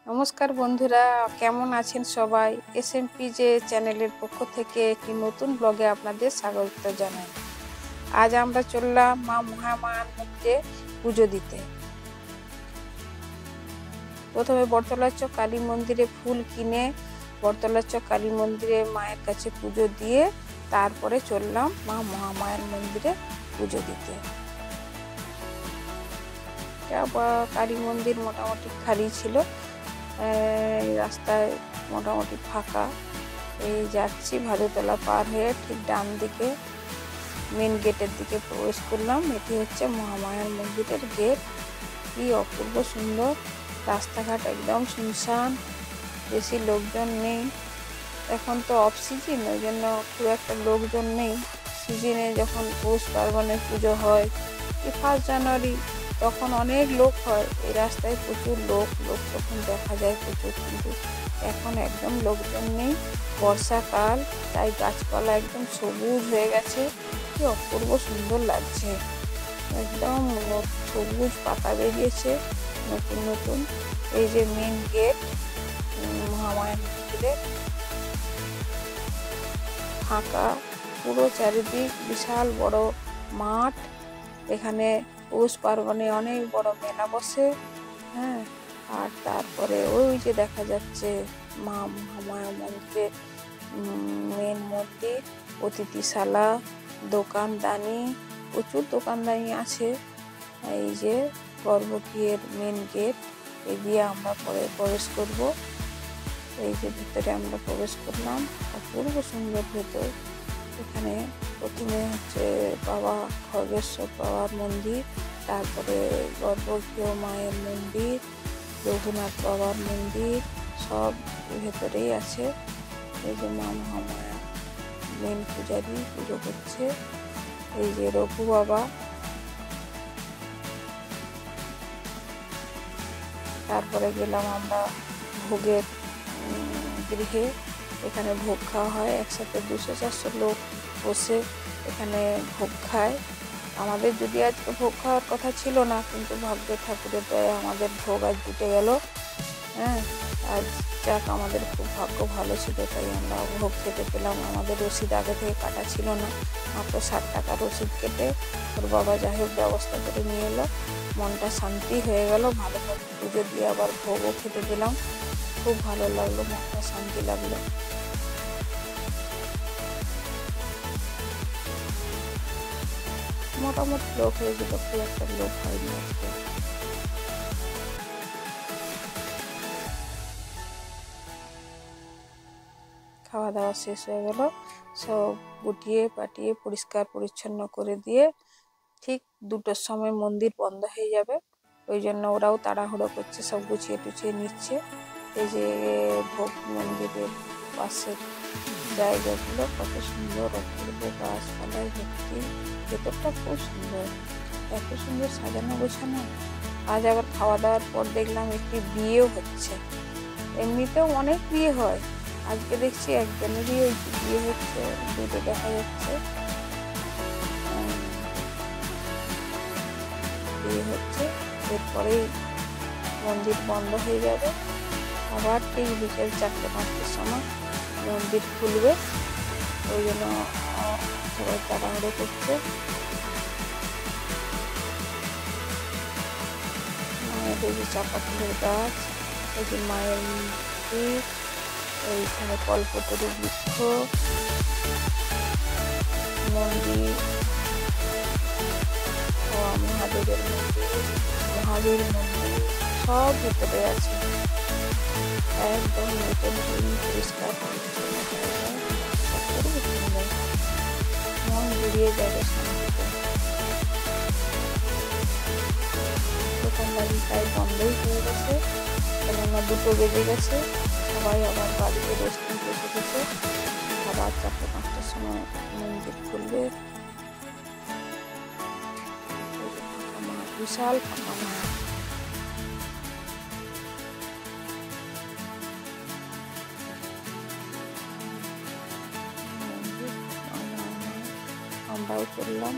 নমস্কার বন্ধুরা, কেমন আছেন সবাই? এসএমপি যে চ্যানেলের পক্ষ থেকে একটি নতুন ব্লগে আপনাদের স্বাগত জানাই। আজ আমরা চললাম মা মহামায়ার মন্দিরে পুজো দিতে। প্রথমে বটতলা চক কালী মন্দিরে ফুল কিনে বটতলা চক কালী মন্দিরে মায়ের কাছে পুজো দিয়ে তারপরে চললাম মা মহামায়ার মন্দিরে পুজো দিতে। কালী মন্দির মোটামুটি খালি ছিল, রাস্তায় মোটামুটি ফাঁকা। এই যাচ্ছি ভাদুতলা পার হয়ে ঠিক ডান দিকে মেন গেটের দিকে প্রবেশ করলাম। এটি হচ্ছে মহামায়ার মন্দিরের গেট। কি অপূর্ব সুন্দর, রাস্তাঘাট একদম শুনশান, বেশি লোকজন নেই। এখন তো অফ সিজন, ওই জন্য খুব একটা লোকজন নেই। সিজনে যখন পৌষ পার্বণে পুজো হয় কি 1 জানুয়ারি, তখন অনেক লোক হয়। এই রাস্তায় প্রচুর লোক তখন দেখা যায় প্রচুর, কিন্তু এখন একদম লোকজন নেই। বর্ষাকাল, তাই গাছপালা একদম সবুজ হয়ে গেছে। কি অপূর্ব সুন্দর লাগছে, একদম সবুজ পাতা বেরিয়েছে নতুন নতুন। এই যে মেন গেট মহামায়া মন্দিরে, ফাঁকা পুরো চারিদিক, বিশাল বড় মাঠ। এখানে পৌষ পার্বণে অনেক বড় মেলা বসে। হ্যাঁ, আর তারপরে ওই যে দেখা যাচ্ছে মা মহামায়া মন্দিরের মেন মন্দির, অতিথিশালা, দোকানদানি, প্রচুর দোকানদানি আছে। এই যে গর্ভগৃহের মেন গেট, এগিয়ে আমরা পরে প্রবেশ করব। এই যে ভিতরে আমরা প্রবেশ করলাম, অপূর্ব সুন্দর ভেতর। এখানে প্রথমে হচ্ছে বাবা খড়গেশ্বর বাবার মন্দির, তারপরে গর্ভগৃহ মায়ের মন্দির, রঘুনাথ বাবার মন্দির, সব ভেতরেই আছে। এই যে মা মহামায়া মেন পূজারি পুজো করছে। এই যে রঘু বাবা। তারপরে গেলাম আমরা ভোগের গৃহে। এখানে ভোগ খাওয়া হয়, একসাথে 200-400 লোক বসে এখানে ভোগ খায়। আমাদের যদি আজকে ভোগ খাওয়ার কথা ছিল না, কিন্তু ভাগ্যের ঠাকুরের দয়া আমাদের ভোগ আজ জুটে গেল। হ্যাঁ, আজ যাক আমাদের খুব ভাগ্য ভালো ছিল, তাই আমরা ভোগ খেতে পেলাম। আমাদের রসিদ আগে থেকে কাটা ছিল না, মাত্র 60 টাকা রসিদ কেটে ওর বাবা যাই হোক ব্যবস্থা করে নিয়ে এলো। মনটা শান্তি হয়ে গেল, ভালোভাবে পুজো দিয়ে আবার ভোগও খেতে পেলাম। খুব ভালো লাগলো, মনটা শান্তি লাগলো। মোটামুটি লোক হয়েছিল, খুব একটা লোক হয়নি আজকে। খাওয়া দাওয়া শেষ হয়ে গেল, সব গুটিয়ে পাটিয়ে পরিষ্কার পরিচ্ছন্ন করে দিয়ে ঠিক 2টোর সময় মন্দির বন্ধ হয়ে যাবে। ওই জন্য ওরাও তাড়াহুড়ো করছে, সব গুছিয়ে টুছিয়ে নিচ্ছে। এই যে ভোগ মন্দিরের পাশের জায়গাগুলো কত সুন্দর, অপূর্ব গাছপালায় ভর্তি। ভেতরটা খুব সুন্দর, এত সুন্দর সাজানো গোছানো। আজ আবার খাওয়া দাওয়ার পর দেখলাম একটি বিয়েও হচ্ছে। এমনিতেও অনেক বিয়ে হয়, আজকে দেখছি একজনেরই ওই বিয়ে হচ্ছে, দুটো দেখা যাচ্ছে বিয়ে হচ্ছে। এরপরেই মন্দির বন্ধ হয়ে যাবে, আবার ঠিক বিকেল 4টে-5টের সময় মন্দির খুলবে। ওই জন্য সবাই তাড়াহুড়ো করছে। মায়ের এই যে চাপা ফুলের গাছ, এই যে মায়ের মন্দির, এইখানে কল্পতরু বৃক্ষ, মন্দির, মহাদেবের মন্দির, মহাবীর মন্দির, সব ভিতরে আছে। একদম নতুন পরিষ্কার পরিচ্ছন্ন জায়গা, খুব সুন্দর, মন জুড়িয়ে যাবে শান্তিতে। দোকানদারি প্রায় বন্ধই হয়ে গেছে, কেননা 2টো বেজে গেছে। সবাই আবার বাড়িতে রেস্ট নিতে এসেছে। আবার 4টে-5টার সময় মন্দির খুলবে। বিশাল ফাঁকা মাঠ। আমরাও চললাম।